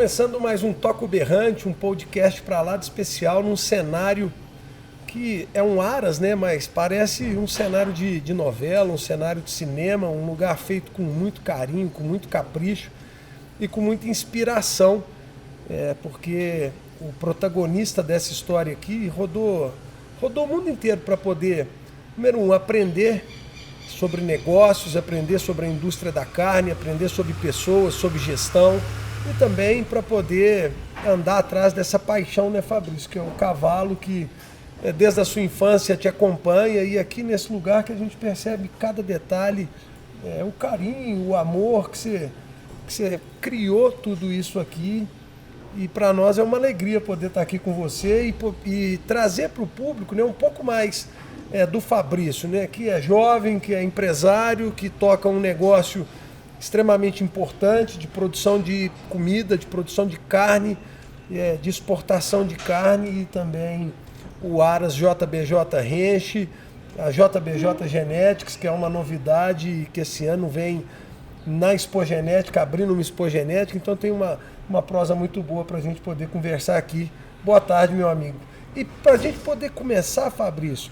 começando mais um Toco Berrante, um podcast para lá de especial, num cenário que é um Aras, né? Mas parece um cenário de novela, um cenário de cinema, um lugar feito com muito carinho, com muito capricho e com muita inspiração, porque o protagonista dessa história aqui rodou o mundo inteiro para poder, número um, aprender sobre negócios, aprender sobre a indústria da carne, aprender sobre pessoas, sobre gestão e também para poder andar atrás dessa paixão, né, Fabrício, que é o cavalo que desde a sua infância te acompanha, e aqui nesse lugar que a gente percebe cada detalhe, o carinho, o amor que você criou tudo isso aqui. E para nós é uma alegria poder estar aqui com você e trazer para o público, né, um pouco mais do Fabrício, né, que é jovem, que é empresário, que toca um negócio extremamente importante de produção de comida, de produção de carne, de exportação de carne, e também o Aras JBJ Ranch, a JBJ Genetics, que é uma novidade que esse ano vem na Expogenética, abrindo uma Expogenética. Então tem uma prosa muito boa para a gente poder conversar aqui. Boa tarde, meu amigo. E para a gente poder começar, Fabrício,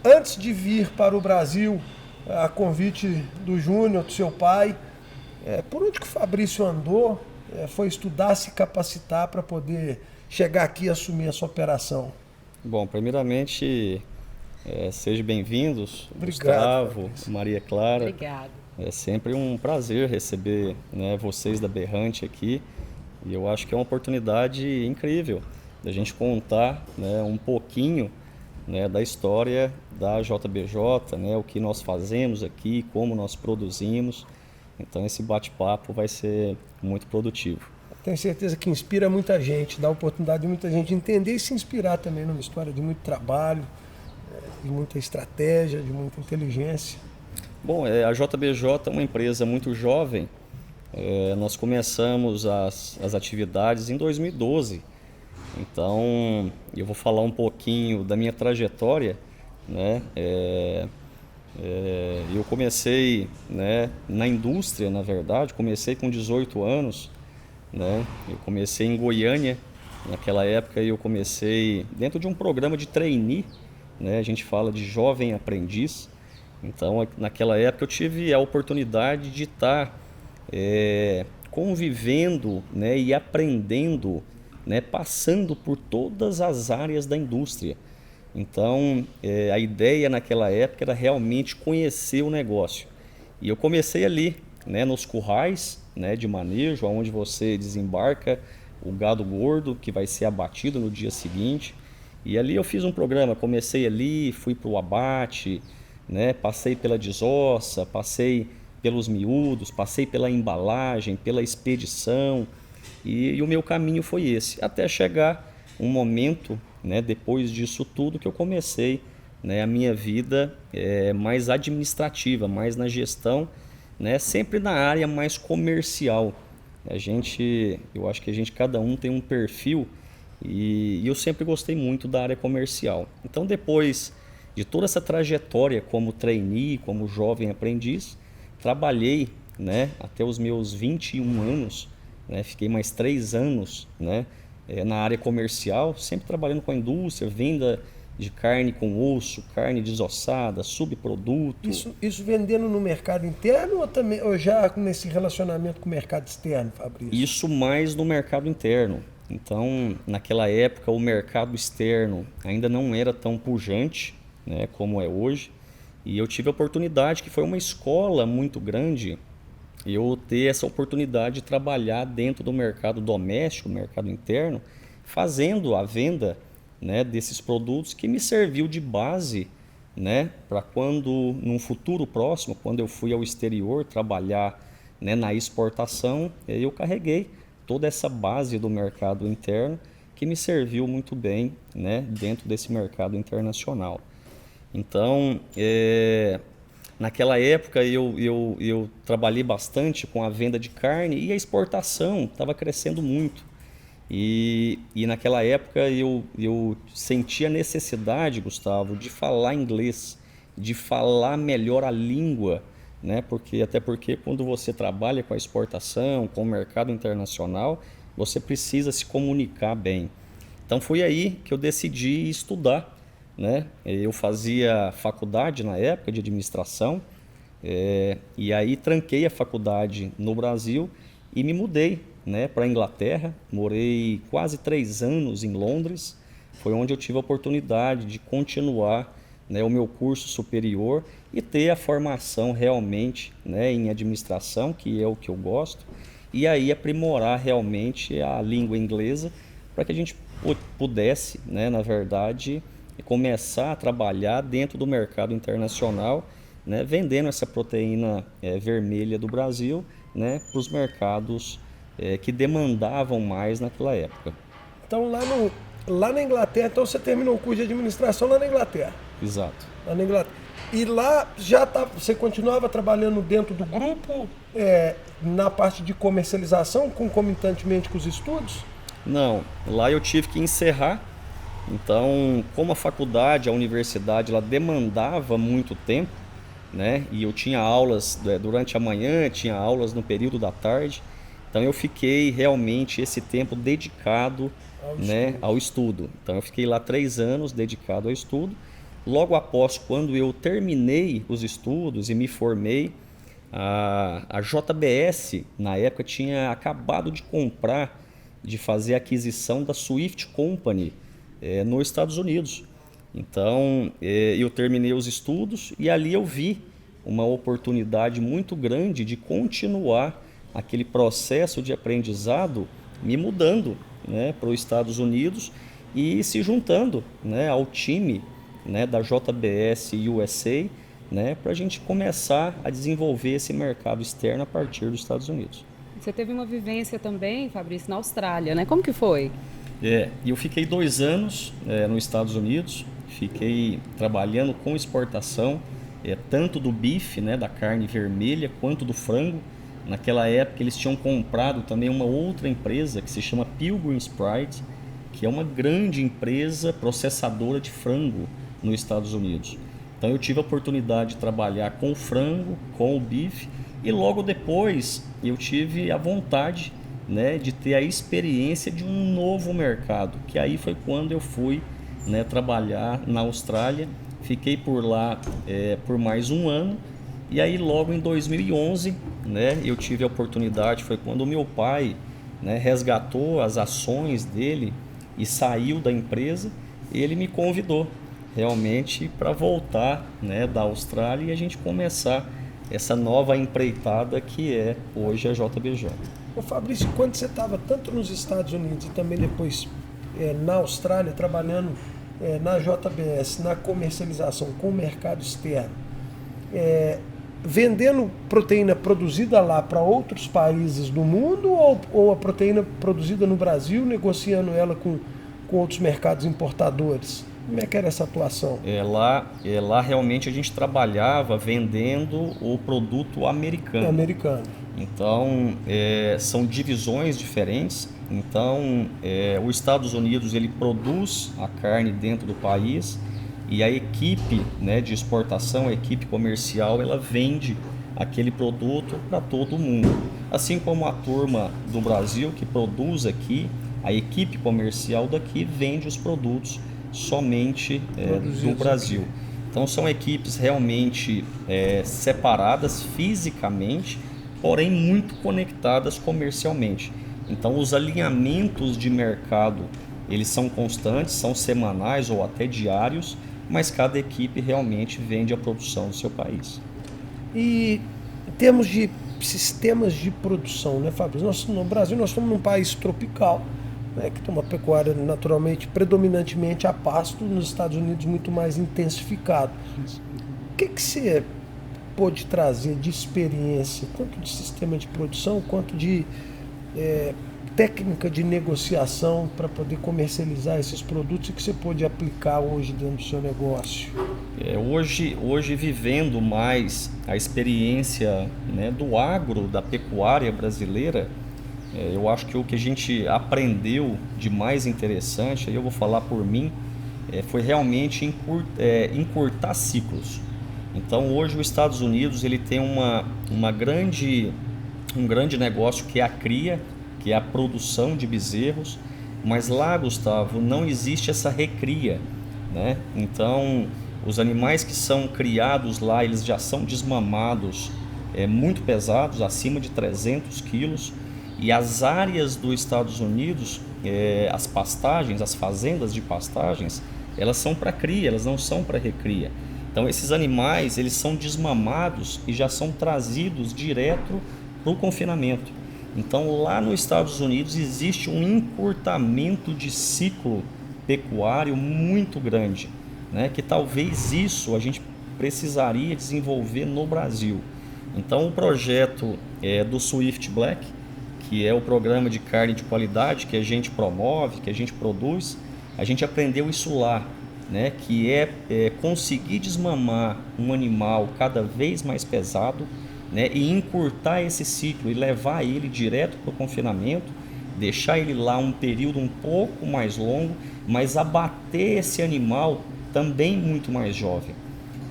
antes de vir para o Brasil, a convite do Júnior, do seu pai, por onde que o Fabrício andou? Foi estudar, se capacitar para poder chegar aqui e assumir essa operação? Bom, primeiramente, sejam bem-vindos, Obrigado, Gustavo, Fabrício. Maria Clara. Obrigado. É sempre um prazer receber, né, vocês da Berrante aqui, e eu acho que é uma oportunidade incrível da gente contar, né, um pouquinho, né, da história da JBJ, né, o que nós fazemos aqui, como nós produzimos. Então esse bate-papo vai ser muito produtivo. Tenho certeza que inspira muita gente, dá a oportunidade de muita gente entender e se inspirar também numa história de muito trabalho, de muita estratégia, de muita inteligência. Bom, a JBJ é uma empresa muito jovem. Nós começamos as atividades em 2012. Então, eu vou falar um pouquinho da minha trajetória, né? Eu comecei, né, na indústria, na verdade, comecei com 18 anos, né? Eu comecei em Goiânia. Naquela época eu comecei dentro de um programa de trainee, né? A gente fala de jovem aprendiz. Então, naquela época eu tive a oportunidade de estar convivendo, né, e aprendendo, né, passando por todas as áreas da indústria. Então, a ideia naquela época era realmente conhecer o negócio. E eu comecei ali, né, nos currais, né, de manejo, onde você desembarca o gado gordo que vai ser abatido no dia seguinte. E ali eu fiz um programa, comecei ali, fui para o abate, né, passei pela desossa, passei pelos miúdos, passei pela embalagem, pela expedição, e o meu caminho foi esse, até chegar um momento, né, depois disso tudo, que eu comecei, né, a minha vida mais administrativa, mais na gestão, né, sempre na área mais comercial. Eu acho que cada um tem um perfil, e eu sempre gostei muito da área comercial. Então, depois de toda essa trajetória como trainee, como jovem aprendiz, trabalhei, né, até os meus 21 anos, né, fiquei mais 3 anos, né, na área comercial, sempre trabalhando com a indústria, venda de carne com osso, carne desossada, subproduto. Isso vendendo no mercado interno ou já nesse relacionamento com o mercado externo, Fabrício? Isso mais no mercado interno. Então, naquela época, o mercado externo ainda não era tão pujante, né, como é hoje. E eu tive a oportunidade, que foi uma escola muito grande, eu ter essa oportunidade de trabalhar dentro do mercado doméstico, mercado interno, fazendo a venda, né, desses produtos, que me serviu de base, né, para quando, num futuro próximo, quando eu fui ao exterior trabalhar, né, na exportação, eu carreguei toda essa base do mercado interno, que me serviu muito bem, né, dentro desse mercado internacional. Então, naquela época eu trabalhei bastante com a venda de carne, e a exportação estava crescendo muito. E naquela época eu senti a necessidade, Gustavo, de falar inglês, de falar melhor a língua, né? Até porque quando você trabalha com a exportação, com o mercado internacional, você precisa se comunicar bem. Então foi aí que eu decidi estudar, né? Eu fazia faculdade na época de administração, e aí tranquei a faculdade no Brasil e me mudei, né, para a Inglaterra. Morei quase 3 anos em Londres. Foi onde eu tive a oportunidade de continuar, né, o meu curso superior e ter a formação realmente, né, em administração, que é o que eu gosto, e aí aprimorar realmente a língua inglesa para que a gente pudesse, né, na verdade, começar a trabalhar dentro do mercado internacional, né, vendendo essa proteína vermelha do Brasil, né, para os mercados que demandavam mais naquela época. Então, lá na Inglaterra, então você terminou o curso de administração lá na Inglaterra. Exato. Lá na Inglaterra. E lá você continuava trabalhando dentro do grupo, na parte de comercialização, concomitantemente com os estudos? Não, lá eu tive que encerrar. Então, como a faculdade, a universidade, ela demandava muito tempo, né? E eu tinha aulas durante a manhã, tinha aulas no período da tarde. Então eu fiquei realmente esse tempo dedicado, né, ao estudo. Então eu fiquei lá 3 anos dedicado ao estudo. Logo após, quando eu terminei os estudos e me formei, a JBS, na época, tinha acabado de comprar, de fazer a aquisição da Swift Company nos Estados Unidos. Então, eu terminei os estudos e ali eu vi uma oportunidade muito grande de continuar aquele processo de aprendizado, me mudando, né, para os Estados Unidos e se juntando, né, ao time, né, da JBS USA, né, para a gente começar a desenvolver esse mercado externo a partir dos Estados Unidos. Você teve uma vivência também, Fabrício, na Austrália, né? Como que foi? E eu fiquei 2 anos nos Estados Unidos, fiquei trabalhando com exportação, tanto do bife, né, da carne vermelha, quanto do frango. Naquela época eles tinham comprado também uma outra empresa que se chama Pilgrim's Pride, que é uma grande empresa processadora de frango nos Estados Unidos. Então eu tive a oportunidade de trabalhar com o frango, com o bife, e logo depois eu tive a vontade, né, de ter a experiência de um novo mercado, que aí foi quando eu fui, né, trabalhar na Austrália. Fiquei por lá por mais um ano. E aí logo em 2011, né, eu tive a oportunidade, foi quando o meu pai, né, resgatou as ações dele e saiu da empresa. Ele me convidou realmente para voltar, né, da Austrália e a gente começar essa nova empreitada que é hoje a JBJ. Ô Fabrício, quando você estava tanto nos Estados Unidos e também depois na Austrália, trabalhando na JBS, na comercialização com o mercado externo, vendendo proteína produzida lá para outros países do mundo ou a proteína produzida no Brasil, negociando ela com outros mercados importadores? Como é que era essa atuação? Lá realmente a gente trabalhava vendendo o produto americano. Então, são divisões diferentes. Então, os Estados Unidos ele produz a carne dentro do país e a equipe, né, de exportação, a equipe comercial, ela vende aquele produto para todo mundo. Assim como a turma do Brasil que produz aqui, a equipe comercial daqui vende os produtos somente do Brasil. Então são equipes realmente separadas fisicamente, porém muito conectadas comercialmente. Então os alinhamentos de mercado eles são constantes, são semanais ou até diários, mas cada equipe realmente vende a produção do seu país. E em termos de sistemas de produção, né, Fabrício? No Brasil nós estamos num país tropical, né, que tem uma pecuária naturalmente predominantemente a pasto, nos Estados Unidos muito mais intensificado. O que você pôde trazer de experiência, tanto de sistema de produção quanto de técnica de negociação para poder comercializar esses produtos e que você pôde aplicar hoje dentro do seu negócio? Hoje vivendo mais a experiência, né, do agro, da pecuária brasileira, eu acho que o que a gente aprendeu de mais interessante, aí eu vou falar por mim, foi realmente encurtar ciclos. Então hoje os Estados Unidos ele tem um grande negócio que é a cria, que é a produção de bezerros, mas lá, Gustavo, não existe essa recria, né? Então os animais que são criados lá, eles já são desmamados, muito pesados, acima de 300 quilos, e as áreas dos Estados Unidos, as pastagens, as fazendas de pastagens, elas são para cria, elas não são para recria. Então esses animais, eles são desmamados e já são trazidos direto para o confinamento. Então lá nos Estados Unidos existe um encurtamento de ciclo pecuário muito grande, né? Que talvez isso a gente precisaria desenvolver no Brasil. Então o projeto do Swift Black, que é o programa de carne de qualidade que a gente promove, que a gente produz, a gente aprendeu isso lá, né? Que é conseguir desmamar um animal cada vez mais pesado, né? E encurtar esse ciclo e levar ele direto para o confinamento, deixar ele lá um período um pouco mais longo, mas abater esse animal também muito mais jovem.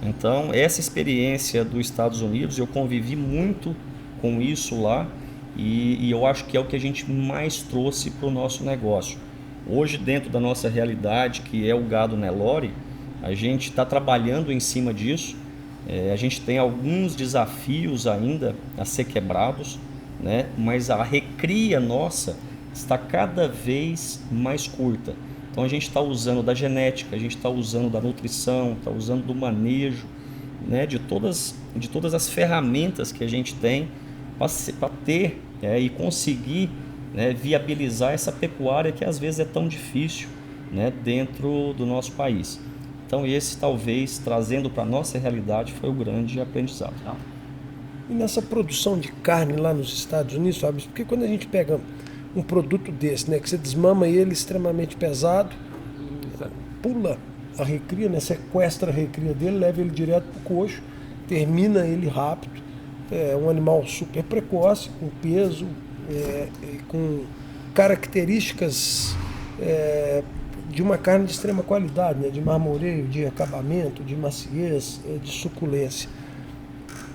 Então essa experiência dos Estados Unidos, eu convivi muito com isso lá, e eu acho que é o que a gente mais trouxe para o nosso negócio. Hoje, dentro da nossa realidade, que é o gado Nelore, a gente está trabalhando em cima disso. A gente tem alguns desafios ainda a ser quebrados, né? Mas a recria nossa está cada vez mais curta. Então a gente está usando da genética, a gente está usando da nutrição, está usando do manejo, né? de todas as ferramentas que a gente tem para ter e conseguir, né, viabilizar essa pecuária que às vezes é tão difícil, né, dentro do nosso país. Então esse talvez, trazendo para a nossa realidade, foi o grande aprendizado. E nessa produção de carne lá nos Estados Unidos, Fábio, porque quando a gente pega um produto desse, né, que você desmama ele extremamente pesado, pula a recria, né, sequestra a recria dele, leva ele direto para o coxo, termina ele rápido, é um animal super precoce, com peso, com características de uma carne de extrema qualidade, né? De marmoreio, de acabamento, de maciez, de suculência.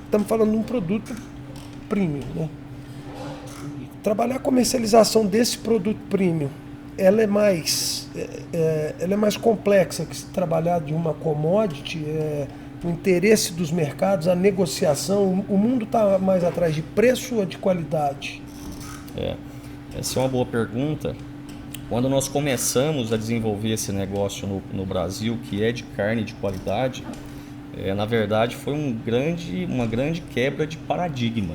Estamos falando de um produto premium, né? Trabalhar a comercialização desse produto premium, ela é mais complexa que se trabalhar de uma commodity, o interesse dos mercados, a negociação. O mundo está mais atrás de preço ou de qualidade? Essa é uma boa pergunta. Quando nós começamos a desenvolver esse negócio no Brasil, que é de carne de qualidade, na verdade foi uma grande quebra de paradigma,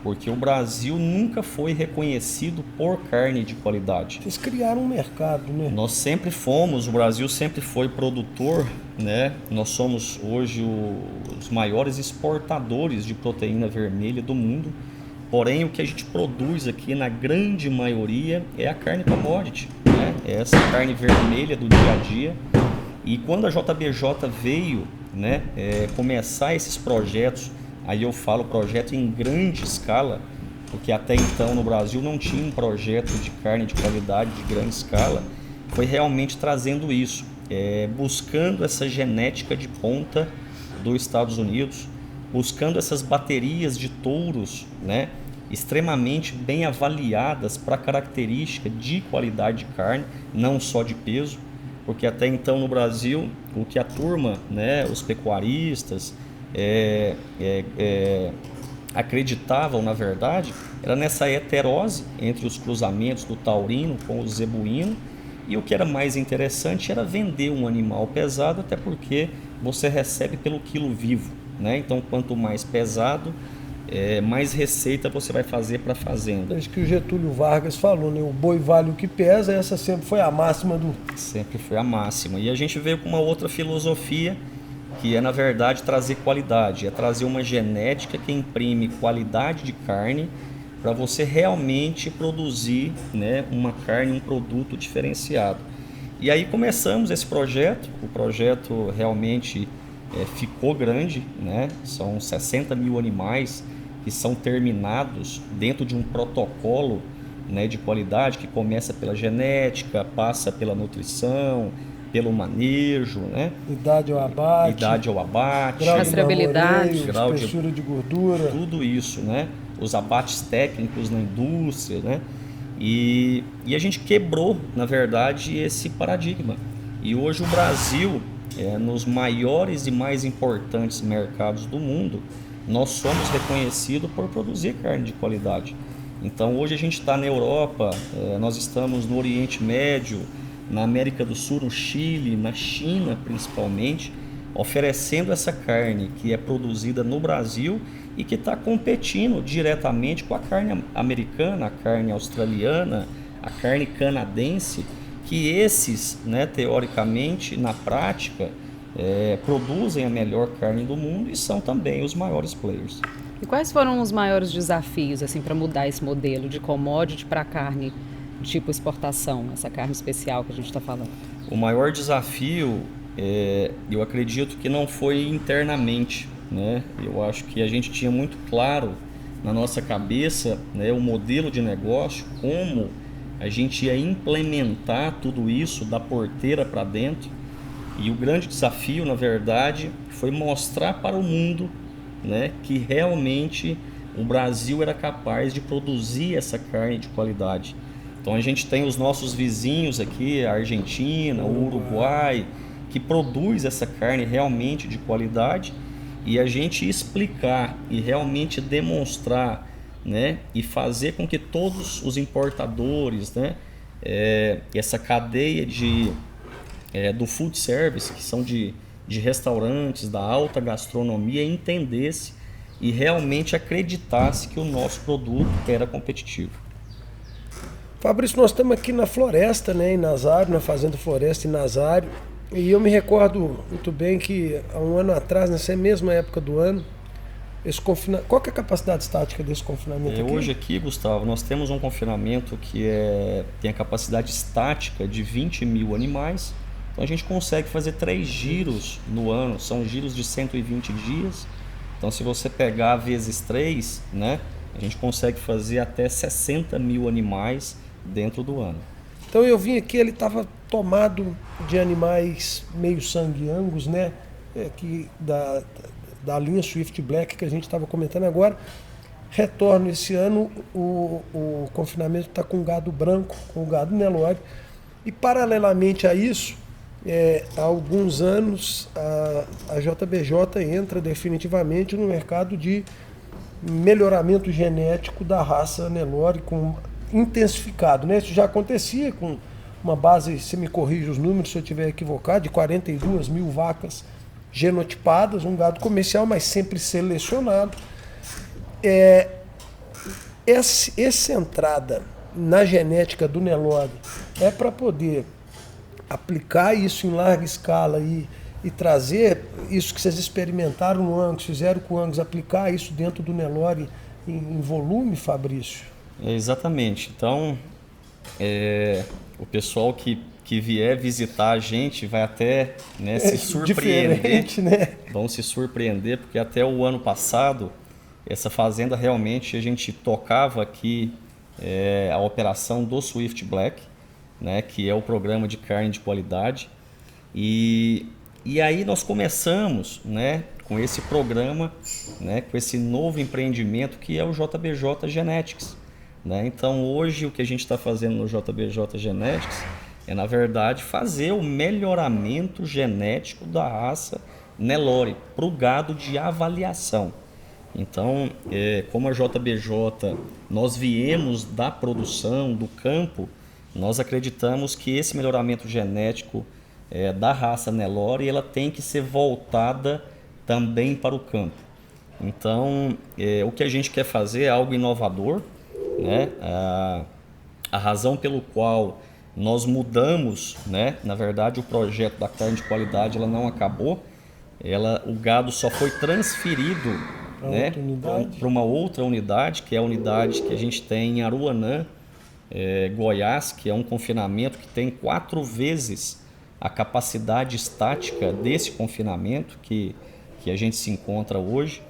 porque o Brasil nunca foi reconhecido por carne de qualidade. Vocês criaram um mercado, né? Nós sempre fomos, o Brasil sempre foi produtor, né? Nós somos hoje os maiores exportadores de proteína vermelha do mundo. Porém, o que a gente produz aqui, na grande maioria, é a carne commodity, né? É essa carne vermelha do dia a dia. E quando a JBJ veio, né, começar esses projetos, aí eu falo projeto em grande escala, porque até então no Brasil não tinha um projeto de carne de qualidade de grande escala, foi realmente trazendo isso, buscando essa genética de ponta dos Estados Unidos, buscando essas baterias de touros, né, extremamente bem avaliadas para característica de qualidade de carne, não só de peso, porque até então no Brasil o que a turma, né, os pecuaristas acreditavam, na verdade, era nessa heterose entre os cruzamentos do taurino com o zebuíno, e o que era mais interessante era vender um animal pesado, até porque você recebe pelo quilo vivo, né? Então quanto mais pesado, mais receita você vai fazer para a fazenda. Acho que o Getúlio Vargas falou, né? O boi vale o que pesa, essa sempre foi a máxima do... Sempre foi a máxima. E a gente veio com uma outra filosofia, que é, na verdade, trazer qualidade. É trazer uma genética que imprime qualidade de carne para você realmente produzir, né, uma carne, um produto diferenciado. E aí começamos esse projeto. O projeto realmente ficou grande, né? São 60 mil animais que são terminados dentro de um protocolo, né, de qualidade que começa pela genética, passa pela nutrição, pelo manejo, né? Idade ao abate. Grau de rastreabilidade, grau de espessura de gordura. Tudo isso, né? Os abates técnicos na indústria, né? E a gente quebrou, na verdade, esse paradigma. E hoje o Brasil, nos maiores e mais importantes mercados do mundo, nós somos reconhecidos por produzir carne de qualidade. Então hoje a gente está na Europa, nós estamos no Oriente Médio, na América do Sul, no Chile, na China principalmente, oferecendo essa carne que é produzida no Brasil e que está competindo diretamente com a carne americana, a carne australiana, a carne canadense, que esses, né, teoricamente, na prática, produzem a melhor carne do mundo e são também os maiores players. E quais foram os maiores desafios assim, para mudar esse modelo de commodity para carne tipo exportação, essa carne especial que a gente está falando? O maior desafio, eu acredito que não foi internamente, né? Eu acho que a gente tinha muito claro na nossa cabeça, né, o modelo de negócio, como a gente ia implementar tudo isso da porteira para dentro. E o grande desafio, na verdade, foi mostrar para o mundo, né, que realmente o Brasil era capaz de produzir essa carne de qualidade. Então a gente tem os nossos vizinhos aqui, a Argentina, o Uruguai, que produz essa carne realmente de qualidade, e a gente explicar e realmente demonstrar, né, e fazer com que todos os importadores, né, essa cadeia do food service, que são de restaurantes, da alta gastronomia, entendesse e realmente acreditasse que o nosso produto era competitivo. Fabrício, nós estamos aqui na floresta, né, em Nazário, na Fazenda Floresta em Nazário, e eu me recordo muito bem que há um ano atrás, nessa mesma época do ano, qual que é a capacidade estática desse confinamento aqui? Hoje aqui, Gustavo, nós temos um confinamento que tem a capacidade estática de 20 mil animais. Então a gente consegue fazer 3 giros no ano, são giros de 120 dias. Então se você pegar vezes 3, né, a gente consegue fazer até 60 mil animais dentro do ano. Então eu vim aqui, ele estava tomado de animais meio sangue Angus, né, da linha Swift Black que a gente estava comentando agora. Retorno esse ano, o confinamento está com gado branco, com gado Nelore. E paralelamente a isso, há alguns anos a JBJ entra definitivamente no mercado de melhoramento genético da raça Nelore com intensificado, né? Isso já acontecia com uma base, se me corrija os números se eu estiver equivocado, de 42 mil vacas genotipadas, um gado comercial, mas sempre selecionado. Essa entrada na genética do Nelore é para poder aplicar isso em larga escala e trazer isso que vocês experimentaram no Angus, fizeram com o Angus, aplicar isso dentro do Nelore em volume, Fabrício? Exatamente. Então, o pessoal que vier visitar a gente vai até, né, se surpreender. Né? Vão se surpreender, porque até o ano passado, essa fazenda realmente a gente tocava aqui a operação do Swift Black, né, que é o programa de carne de qualidade. E aí nós começamos, né, com esse programa, né, com esse novo empreendimento que é o JBJ Genetics. Né? Então hoje o que a gente está fazendo no JBJ Genetics é, na verdade, fazer o melhoramento genético da raça Nelore para o gado de avaliação. Então, como a JBJ, nós viemos da produção, do campo, nós acreditamos que esse melhoramento genético da raça Nelore, ela tem que ser voltada também para o campo. Então, o que a gente quer fazer é algo inovador, né? A razão pelo qual nós mudamos, né? Na verdade, o projeto da carne de qualidade ela não acabou, o gado só foi transferido, né, para uma outra unidade, que é a unidade que a gente tem em Aruanã, Goiás, que é um confinamento que tem 4 vezes a capacidade estática desse confinamento que a gente se encontra hoje.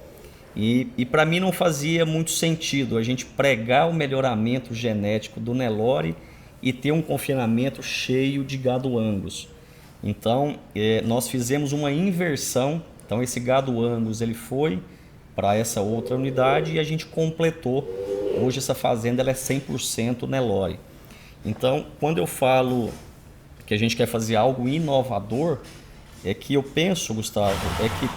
E para mim não fazia muito sentido a gente pregar o melhoramento genético do Nelore e ter um confinamento cheio de gado Angus. Então, nós fizemos uma inversão. Então, esse gado Angus ele foi para essa outra unidade e a gente completou. Hoje essa fazenda ela é 100% Nelore. Então, quando eu falo que a gente quer fazer algo inovador, é que eu penso, Gustavo, é que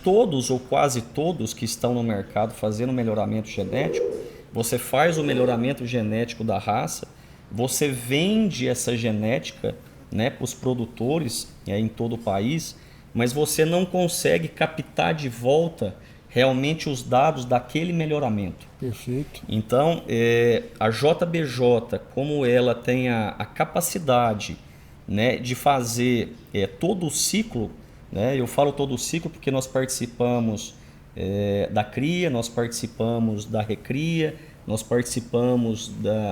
todos ou quase todos que estão no mercado fazendo melhoramento genético, você faz o melhoramento genético da raça, você vende essa genética, né, para os produtores em todo o país, mas você não consegue captar de volta realmente os dados daquele melhoramento. Perfeito. Então, a JBJ, como ela tem a capacidade, né, de fazer todo o ciclo, né, eu falo todo o ciclo porque nós participamos da cria, nós participamos da recria, nós participamos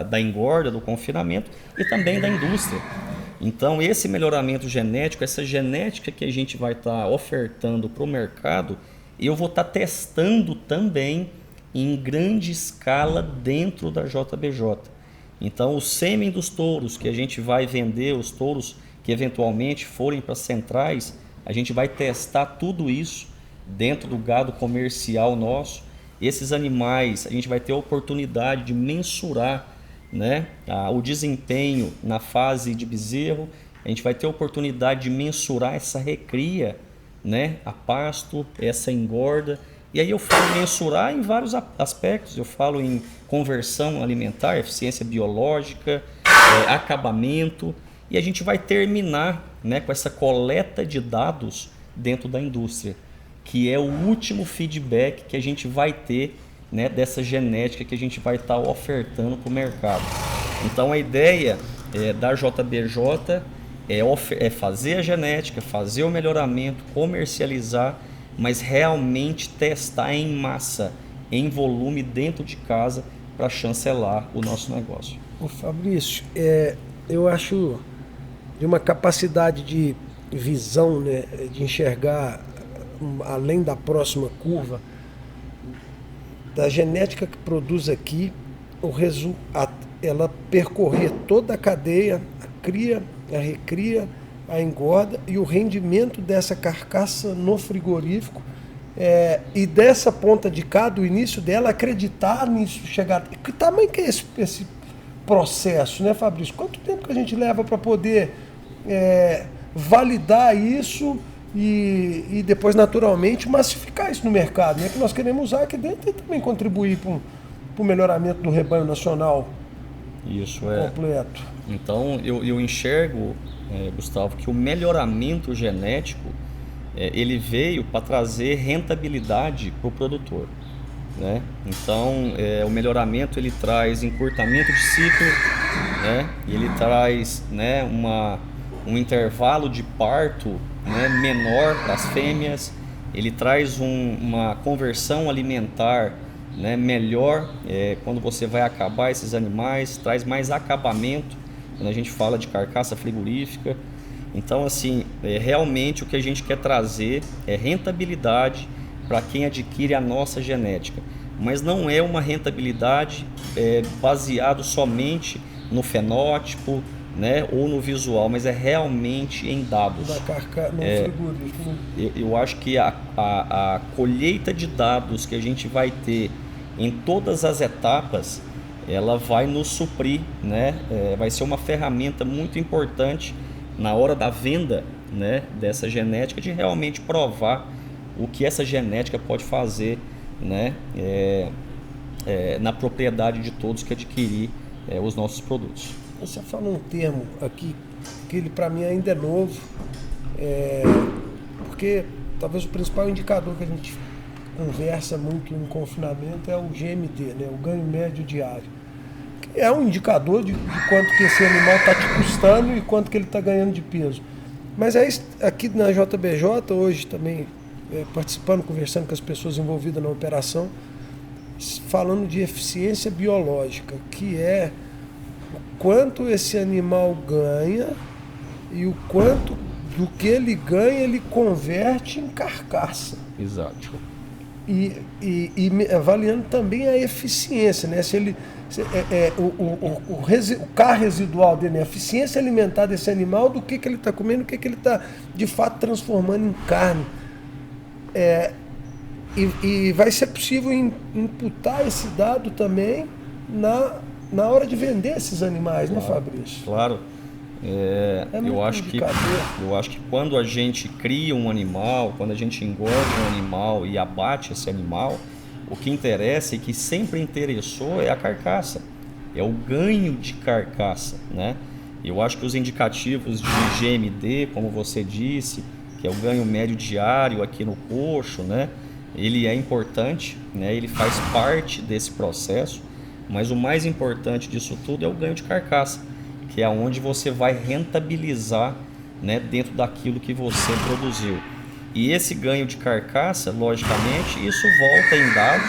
da engorda, do confinamento e também da indústria. Então, esse melhoramento genético, essa genética que a gente vai estar ofertando para o mercado, eu vou estar testando também em grande escala dentro da JBJ. Então, o sêmen dos touros que a gente vai vender, os touros que eventualmente forem para centrais, a gente vai testar tudo isso dentro do gado comercial nosso. Esses animais, a gente vai ter a oportunidade de mensurar, né, o desempenho na fase de bezerro, a gente vai ter a oportunidade de mensurar essa recria, né, a pasto, essa engorda. E aí eu falo mensurar em vários aspectos, eu falo em conversão alimentar, eficiência biológica, acabamento, e a gente vai terminar, né, com essa coleta de dados dentro da indústria, que é o último feedback que a gente vai ter, né, dessa genética que a gente vai estar ofertando para o mercado. Então a ideia da JBJ é fazer a genética, fazer o melhoramento, comercializar, mas realmente testar em massa, em volume dentro de casa para chancelar o nosso negócio. Ô Fabrício, eu acho de uma capacidade de visão, né, de enxergar além da próxima curva, da genética que produz aqui, ela percorrer toda a cadeia, a cria, a recria, a engorda e o rendimento dessa carcaça no frigorífico, e dessa ponta de cá, do início dela, acreditar nisso, chegar... Que tamanho que é esse processo, né, Fabrício? Quanto tempo que a gente leva para poder validar isso e depois, naturalmente, massificar isso no mercado, né? Que nós queremos usar aqui dentro e também contribuir para o melhoramento do rebanho nacional. Isso completo. Então, eu enxergo, Gustavo, que o melhoramento genético ele veio para trazer rentabilidade para o produtor, né? Então, o melhoramento ele traz encurtamento de ciclo, né? Ele traz, né, um intervalo de parto, né, menor para as fêmeas, ele traz uma conversão alimentar, né, melhor quando você vai acabar esses animais, traz mais acabamento quando a gente fala de carcaça frigorífica. Então, assim, realmente o que a gente quer trazer é rentabilidade para quem adquire a nossa genética, mas não é uma rentabilidade baseado somente no fenótipo, né, ou no visual, mas é realmente em dados. Da carcaça no frigorífico. Eu acho que a colheita de dados que a gente vai ter em todas as etapas, ela vai nos suprir, né? Vai ser uma ferramenta muito importante na hora da venda, né, dessa genética, de realmente provar o que essa genética pode fazer, né, na propriedade de todos que adquirir os nossos produtos. Você falou um termo aqui que ele para mim ainda é novo, porque talvez o principal indicador que a gente conversa muito no confinamento é o GMD, né, o ganho médio diário. Que é um indicador de quanto que esse animal está te custando e quanto que ele está ganhando de peso. Mas aqui na JBJ, hoje também participando, conversando com as pessoas envolvidas na operação, falando de eficiência biológica, que é o quanto esse animal ganha e o quanto do que ele ganha ele converte em carcaça. Exato. avaliando também a eficiência, né? Se ele, o carro residual dele, a eficiência alimentar desse animal, do que ele está comendo, o que ele está de fato transformando em carne. E vai ser possível imputar esse dado também na hora de vender esses animais, claro, né, Fabrício? Claro. Eu acho que quando a gente cria um animal, quando a gente engorda um animal e abate esse animal, o que interessa e que sempre interessou é a carcaça, é o ganho de carcaça, né? Eu acho que os indicativos de GMD, como você disse, que é o ganho médio diário aqui no coxo, né? Ele é importante, né? Ele faz parte desse processo, mas o mais importante disso tudo é o ganho de carcaça, que é onde você vai rentabilizar, né, dentro daquilo que você produziu. E esse ganho de carcaça, logicamente, isso volta em dados,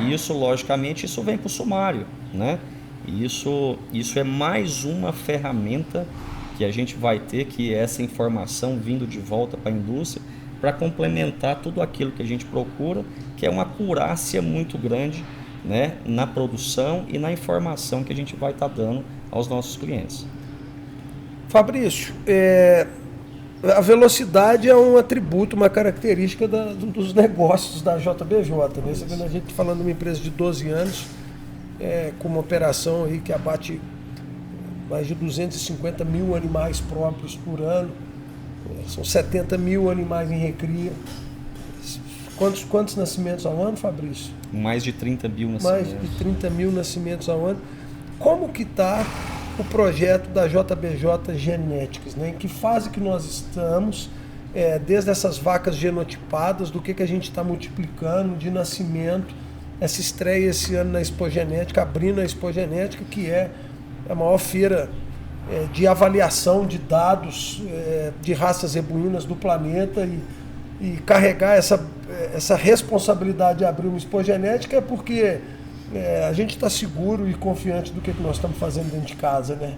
e isso, logicamente, isso vem para o sumário, né? E isso é mais uma ferramenta que a gente vai ter, que é essa informação vindo de volta para a indústria, para complementar tudo aquilo que a gente procura, que é uma acurácia muito grande, né, na produção e na informação que a gente vai estar dando aos nossos clientes. Fabrício, a velocidade é um atributo, uma característica dos negócios da JBJ, né? Você vê a gente falando de uma empresa de 12 anos, com uma operação aí que abate mais de 250 mil animais próprios por ano, são 70 mil animais em recria. Quantos nascimentos ao ano, Fabrício? Mais de 30 mil nascimentos. Mais de 30 mil nascimentos ao ano. Como que está o projeto da JBJ Genéticas, né? Em que fase que nós estamos, desde essas vacas genotipadas, do que a gente está multiplicando de nascimento, essa estreia esse ano na Expo Genética, abrindo a Expo Genética, que é a maior feira de avaliação de dados de raças zebuínas do planeta, e carregar essa responsabilidade de abrir uma Expo Genética porque a gente está seguro e confiante do que nós estamos fazendo dentro de casa, né?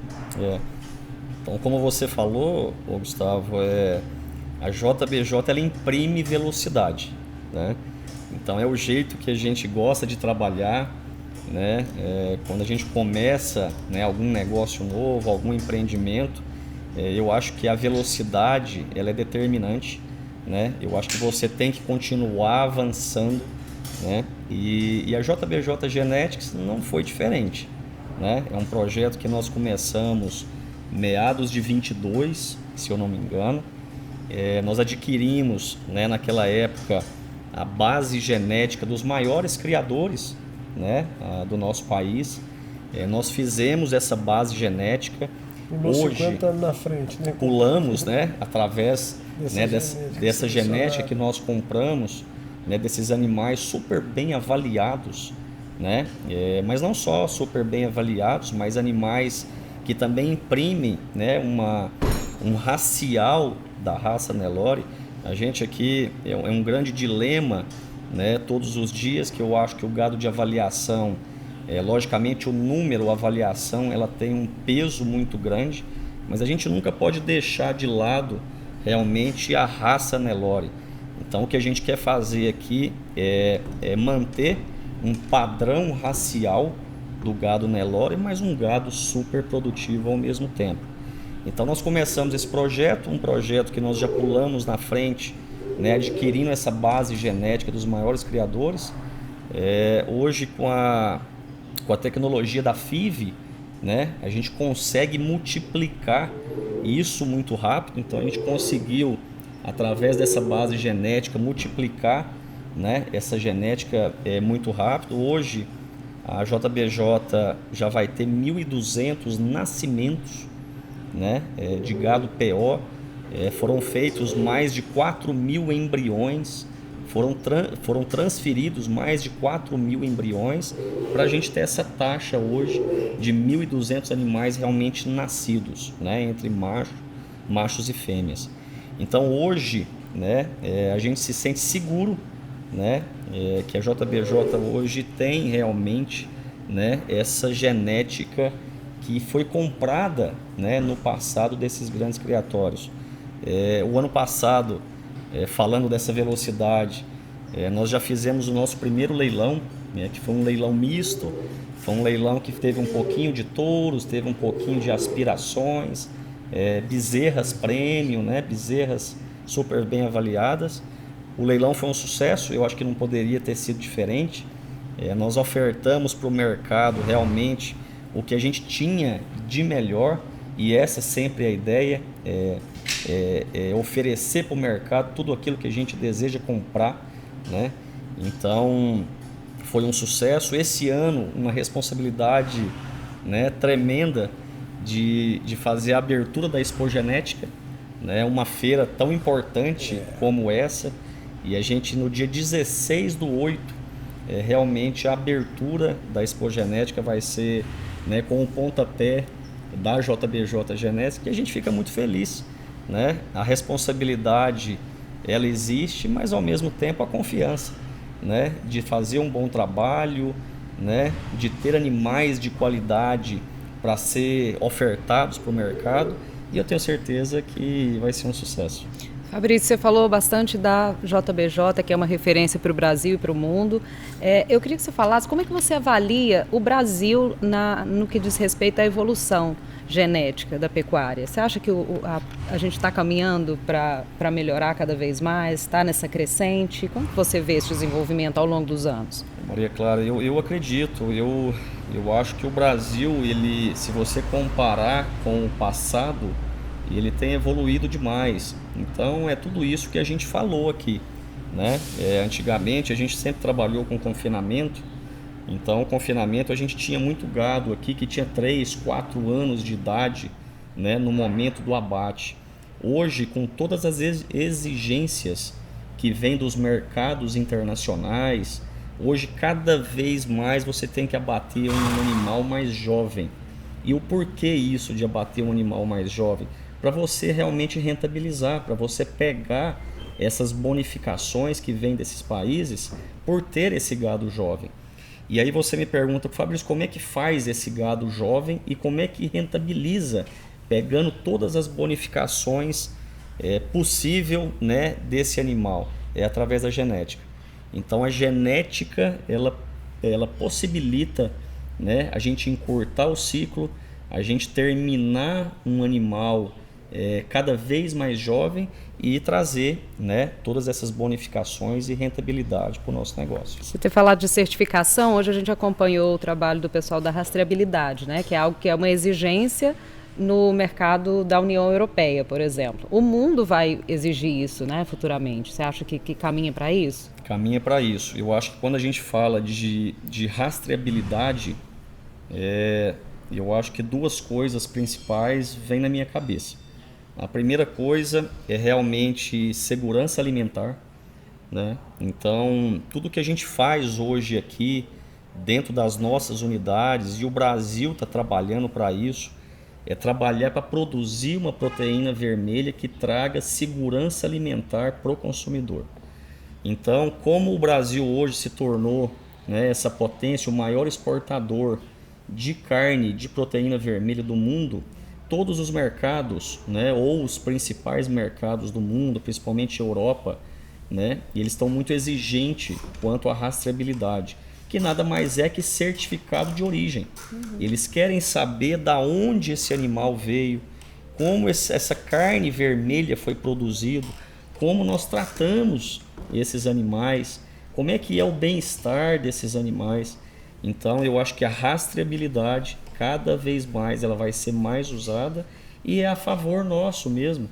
Então, como você falou, Gustavo, a JBJ ela imprime velocidade, né? Então é o jeito que a gente gosta de trabalhar, né? Quando a gente começa, né, algum negócio novo, algum empreendimento, eu acho que a velocidade ela é determinante, né? Eu acho que você tem que continuar avançando, né? E a JBJ Genetics não foi diferente, né? É um projeto que nós começamos meados de 22, se eu não me engano. Nós adquirimos, né, naquela época a base genética dos maiores criadores, né, do nosso país. Nós fizemos essa base genética. Hoje 50 anos na frente, né? Pulamos, né, através dessa genética que nós compramos, né, desses animais super bem avaliados, né? Mas não só super bem avaliados, mas animais que também imprimem, né, um racial da raça Nelore. A gente aqui é um grande dilema, né, todos os dias, que eu acho que o gado de avaliação, logicamente o número, a avaliação, ela tem um peso muito grande, mas a gente nunca pode deixar de lado realmente a raça Nelore. Então o que a gente quer fazer aqui é manter um padrão racial do gado Nelore, mas um gado super produtivo ao mesmo tempo. Então nós começamos esse projeto, um projeto que nós já pulamos na frente, né, adquirindo essa base genética dos maiores criadores. Hoje com a tecnologia da FIV, né, a gente consegue multiplicar isso muito rápido. Então a gente conseguiu, através dessa base genética, multiplicar, né, essa genética muito rápido. Hoje a JBJ já vai ter 1.200 nascimentos, né, de gado PO. Foram feitos mais de 4.000 embriões, foram transferidos mais de 4.000 embriões para a gente ter essa taxa hoje de 1.200 animais realmente nascidos, né, entre machos e fêmeas. Então hoje, né, a gente se sente seguro, né, que a JBJ hoje tem realmente, né, essa genética que foi comprada, né, no passado desses grandes criatórios. O ano passado, falando dessa velocidade, Nós já fizemos o nosso primeiro leilão, né, que foi um leilão misto, foi um leilão que teve um pouquinho de touros, teve um pouquinho de aspirações, bezerras premium, né, bezerras super bem avaliadas. O leilão foi um sucesso, eu acho que não poderia ter sido diferente. Nós ofertamos para o mercado realmente o que a gente tinha de melhor, e essa sempre é a ideia, oferecer para o mercado tudo aquilo que a gente deseja comprar, né? Então foi um sucesso. Esse ano uma responsabilidade, né, tremenda de fazer a abertura da Expo Genética, né? Uma feira tão importante como essa, e a gente no dia 16/8, realmente a abertura da Expo Genética vai ser, né, com o pontapé da JBJ Genética, e a gente fica muito feliz, né? A responsabilidade ela existe, mas ao mesmo tempo a confiança, né, de fazer um bom trabalho, né, de ter animais de qualidade para ser ofertados para o mercado, e eu tenho certeza que vai ser um sucesso. Fabrício, você falou bastante da JBJ, que é uma referência para o Brasil e para o mundo. Eu queria que você falasse como é que você avalia o Brasil no que diz respeito à evolução genética da pecuária. Você acha que a gente está caminhando para melhorar cada vez mais? Está nessa crescente? Como que você vê esse desenvolvimento ao longo dos anos? Maria Clara, eu acredito, eu acho que o Brasil, ele, se você comparar com o passado, ele tem evoluído demais. Então é tudo isso que a gente falou aqui, né? Antigamente a gente sempre trabalhou com confinamento. Então o confinamento, a gente tinha muito gado aqui que tinha 3, 4 anos de idade, né, no momento do abate. Hoje, com todas as exigências que vêm dos mercados internacionais, hoje cada vez mais você tem que abater um animal mais jovem. E o porquê isso de abater um animal mais jovem? Para você realmente rentabilizar, para você pegar essas bonificações que vêm desses países por ter esse gado jovem. E aí você me pergunta, Fabrício, como é que faz esse gado jovem e como é que rentabiliza, pegando todas as bonificações possível, né, desse animal? É através da genética. Então a genética ela possibilita, né, a gente encurtar o ciclo, a gente terminar um animal cada vez mais jovem e trazer, né, todas essas bonificações e rentabilidade para o nosso negócio. Você ter falado de certificação, hoje a gente acompanhou o trabalho do pessoal da rastreabilidade, né, que é algo que é uma exigência no mercado da União Europeia, por exemplo. O mundo vai exigir isso, né, futuramente. Você acha que caminha para isso? Caminha para isso. Eu acho que quando a gente fala de rastreabilidade, eu acho que duas coisas principais vêm na minha cabeça. A primeira coisa é realmente segurança alimentar, né? Então, tudo que a gente faz hoje aqui dentro das nossas unidades, e o Brasil está trabalhando para isso, é trabalhar para produzir uma proteína vermelha que traga segurança alimentar para o consumidor. Então, como o Brasil hoje se tornou, né, essa potência, o maior exportador de carne, de proteína vermelha do mundo, todos os mercados, né, ou os principais mercados do mundo, principalmente a Europa, né, eles estão muito exigentes quanto à rastreabilidade, que nada mais é que certificado de origem. Eles querem saber da onde esse animal veio, como essa carne vermelha foi produzida, como nós tratamos esses animais, como é que é o bem-estar desses animais. Então eu acho que a rastreabilidade cada vez mais ela vai ser mais usada e é a favor nosso mesmo.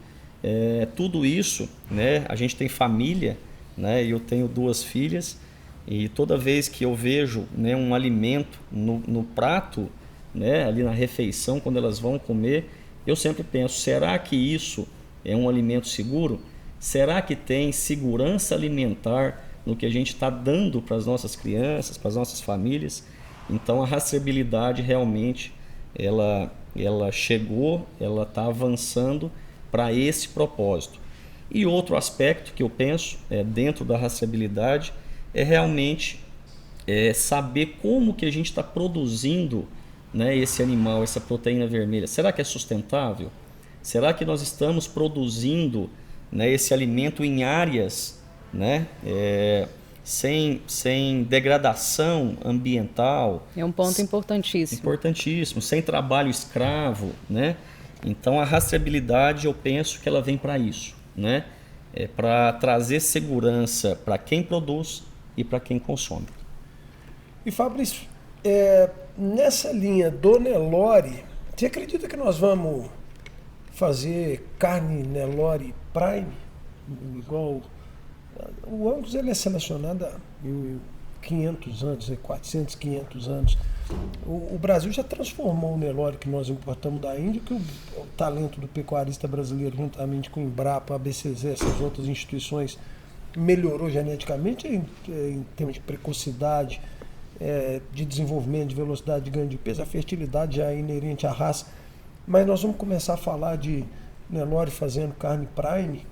Tudo isso, né, a gente tem família, né, eu tenho 2 filhas, e toda vez que eu vejo, né, um alimento no prato, né, ali na refeição, quando elas vão comer, eu sempre penso, será que isso é um alimento seguro? Será que tem segurança alimentar no que a gente está dando para as nossas crianças, para as nossas famílias? Então a rastreabilidade realmente ela chegou, ela está avançando para esse propósito. E outro aspecto que eu penso dentro da rastreabilidade é realmente saber como que a gente está produzindo, né, esse animal, essa proteína vermelha. Será que é sustentável? Será que nós estamos produzindo, né, esse alimento em áreas, né, sem degradação ambiental. É um ponto importantíssimo. Importantíssimo, sem trabalho escravo, né? Então a rastreabilidade, eu penso que ela vem para isso, né? Para trazer segurança para quem produz e para quem consome. E Fabrício, nessa linha do Nelore, você acredita que nós vamos fazer carne Nelore Prime? Igual o Angus, ele é selecionado há 500 anos, 400, 500 anos. O Brasil já transformou o Nelore que nós importamos da Índia, que o talento do pecuarista brasileiro, juntamente com o Embrapa, a BCZ, essas outras instituições, melhorou geneticamente em termos de precocidade, de desenvolvimento, de velocidade de ganho de peso. A fertilidade já é inerente à raça. Mas nós vamos começar a falar de Nelore fazendo carne Prime.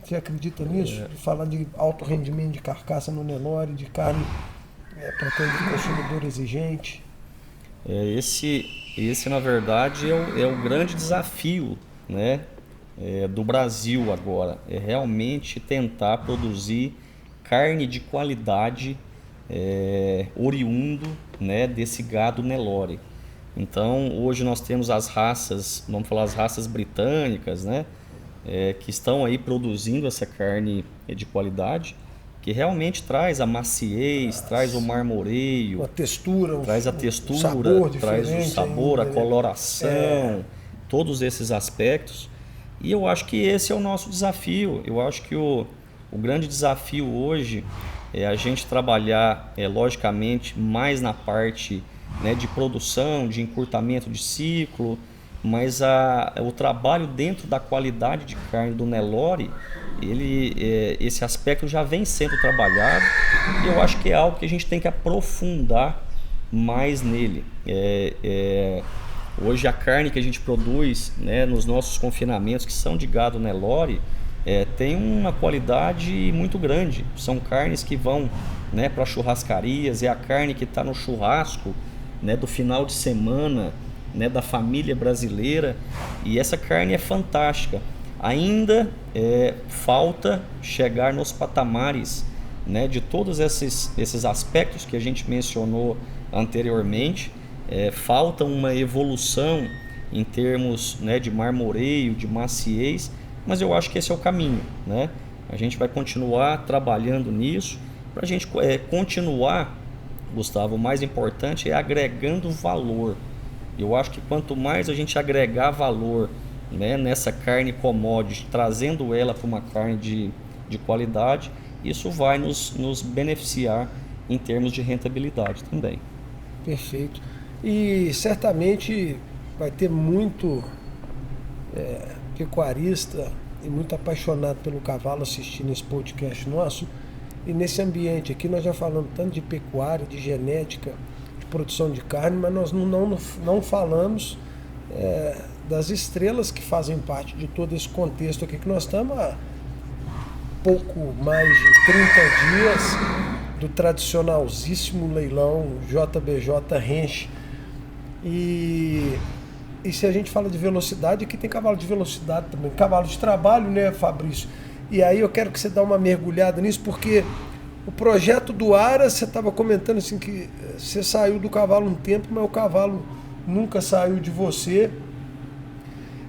Você acredita nisso? Falar de alto rendimento de carcaça no Nelore, de carne para aquele consumidor exigente. Esse na verdade, é o grande desafio, né, do Brasil agora. É realmente tentar produzir carne de qualidade oriundo, né, desse gado Nelore. Então, hoje nós temos as raças, vamos falar as raças britânicas, né, que estão aí produzindo essa carne de qualidade, que realmente traz a maciez, traz o marmoreio, traz a textura, traz o sabor, a coloração, todos esses aspectos. E eu acho que esse é o nosso desafio. Eu acho que o grande desafio hoje é a gente trabalhar, logicamente, mais na parte, né, de produção, de encurtamento de ciclo, mas o trabalho dentro da qualidade de carne do Nelore, esse aspecto já vem sendo trabalhado e eu acho que é algo que a gente tem que aprofundar mais nele. Hoje a carne que a gente produz, né, nos nossos confinamentos, que são de gado Nelore, tem uma qualidade muito grande. São carnes que vão, né, para churrascarias, é a carne que está no churrasco, né, do final de semana, né, da família brasileira, e essa carne é fantástica. Ainda falta chegar nos patamares, né, de todos esses aspectos que a gente mencionou anteriormente. Falta uma evolução em termos, né, de marmoreio, de maciez, mas eu acho que esse é o caminho, né? A gente vai continuar trabalhando nisso para a gente continuar, Gustavo, o mais importante é agregando valor. Eu acho que quanto mais a gente agregar valor, né, nessa carne commodity, trazendo ela para uma carne de qualidade, isso vai nos beneficiar em termos de rentabilidade também. Perfeito. E certamente vai ter muito pecuarista e muito apaixonado pelo cavalo assistindo esse podcast nosso. E nesse ambiente aqui nós já falamos tanto de pecuária, de genética, de produção de carne, mas nós não falamos das estrelas que fazem parte de todo esse contexto aqui, que nós estamos há pouco mais de 30 dias do tradicionalzíssimo leilão JBJ Ranch. E se a gente fala de velocidade, aqui tem cavalo de velocidade também, cavalo de trabalho, né, Fabrício? E aí eu quero que você dê uma mergulhada nisso, porque o projeto do Aras, você estava comentando assim que você saiu do cavalo um tempo, mas o cavalo nunca saiu de você.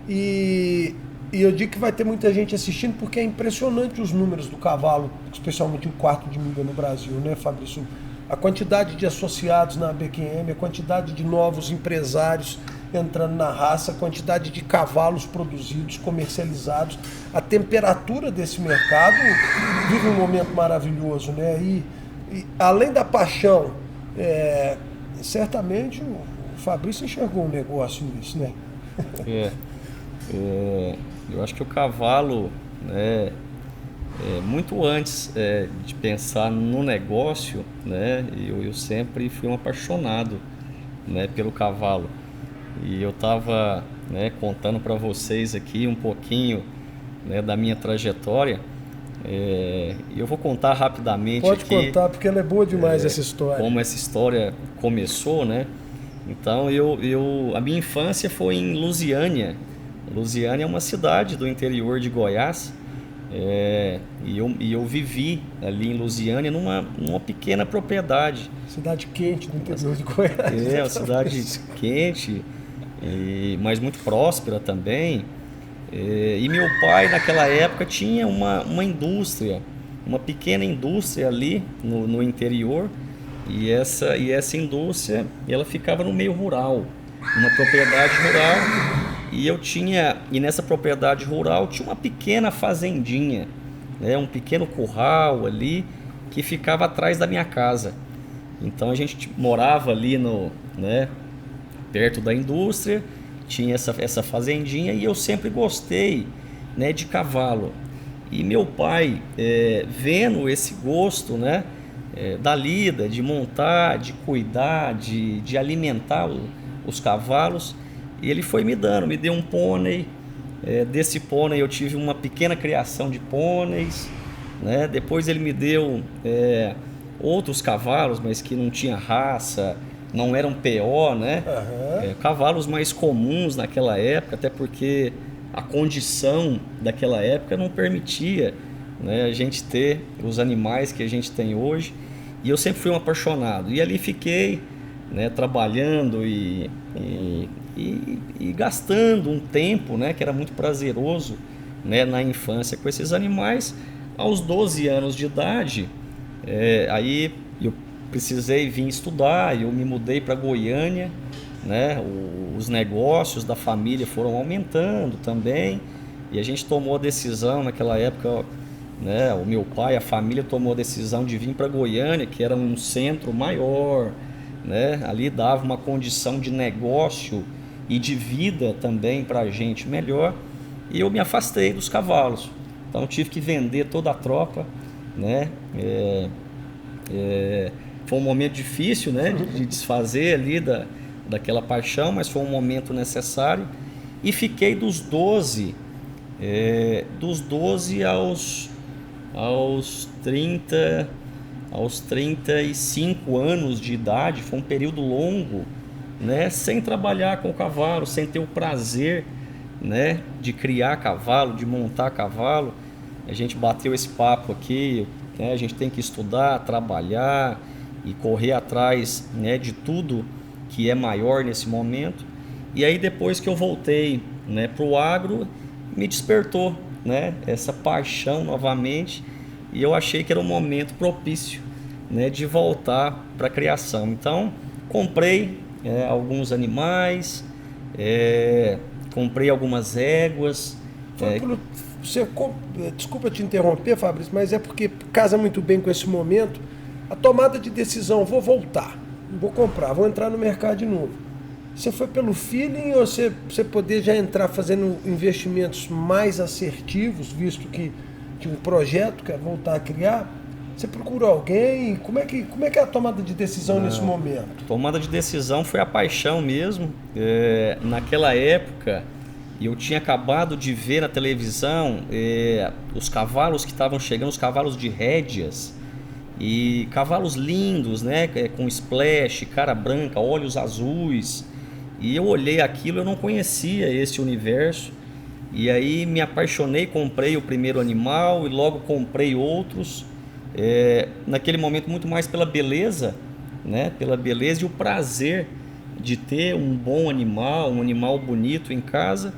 E eu digo que vai ter muita gente assistindo, porque é impressionante os números do cavalo, especialmente o quarto de milha no Brasil, né, Fabrício? A quantidade de associados na BQM, a quantidade de novos empresários entrando na raça, a quantidade de cavalos produzidos, comercializados, a temperatura desse mercado vive um momento maravilhoso, né? E além da paixão, certamente o Fabrício enxergou um negócio nisso, né? Eu acho que o cavalo, né, muito antes de pensar no negócio, né, eu sempre fui um apaixonado, né, pelo cavalo. E eu estava, né, contando para vocês aqui um pouquinho, né, da minha trajetória. Eu vou contar rapidamente. Pode aqui, contar, porque ela é boa demais, essa história. Como essa história começou, né? Então, a minha infância foi em Lusiânia. Lusiânia é uma cidade do interior de Goiás. E eu vivi ali em Lusiânia numa pequena propriedade. Cidade quente do interior de Goiás. Uma cidade quente, mas muito próspera também. E meu pai, naquela época, tinha uma indústria, uma pequena indústria ali no interior. E essa indústria, ela ficava no meio rural, numa propriedade rural. E nessa propriedade rural tinha uma pequena fazendinha, né, um pequeno curral ali que ficava atrás da minha casa. Então a gente morava ali perto da indústria, tinha essa fazendinha e eu sempre gostei, né, de cavalo. E meu pai, vendo esse gosto, né, da lida, de montar, de cuidar, de alimentar os cavalos, e ele foi me deu um pônei. Desse pônei eu tive uma pequena criação de pôneis, né? Depois ele me deu outros cavalos, mas que não tinha raça, não eram PO, né? Uhum. Cavalos mais comuns naquela época, até porque a condição daquela época não permitia, né, a gente ter os animais que a gente tem hoje. E eu sempre fui um apaixonado. E ali fiquei, né, trabalhando e gastando um tempo, né, que era muito prazeroso, né, na infância com esses animais. Aos 12 anos de idade, aí eu precisei vir estudar, eu me mudei para Goiânia, né, os negócios da família foram aumentando também, e a gente tomou a decisão naquela época, né, o meu pai, a família tomou a decisão de vir para Goiânia, que era um centro maior, né, ali dava uma condição de negócio e de vida também para a gente melhor, e eu me afastei dos cavalos. Então eu tive que vender toda a tropa, né? Foi um momento difícil, né, de desfazer ali daquela paixão, mas foi um momento necessário. E fiquei dos 12 aos 35 anos de idade. Foi um período longo, né, sem trabalhar com o cavalo, sem ter o prazer, né, de criar cavalo, de montar cavalo. A gente bateu esse papo aqui, né, a gente tem que estudar, trabalhar e correr atrás, né, de tudo que é maior nesse momento. E aí depois que eu voltei, né, para o agro, me despertou, né, essa paixão novamente, e eu achei que era um momento propício, né, de voltar para a criação. Então comprei alguns animais, comprei algumas éguas. Desculpa te interromper, Fabrício, mas é porque casa muito bem com esse momento. A tomada de decisão, vou voltar, vou comprar, vou entrar no mercado de novo. Você foi pelo feeling ou você poder já entrar fazendo investimentos mais assertivos, visto que tinha um projeto que é voltar a criar? Você procurou alguém? Como é que é a tomada de decisão nesse momento? Tomada de decisão foi a paixão mesmo. Naquela época, eu tinha acabado de ver na televisão os cavalos que estavam chegando, os cavalos de rédeas, e cavalos lindos, né, com splash, cara branca, olhos azuis. E eu olhei aquilo, eu não conhecia esse universo. E aí me apaixonei, comprei o primeiro animal e logo comprei outros. Naquele momento muito mais pela beleza, né? Pela beleza e o prazer de ter um bom animal, um animal bonito em casa.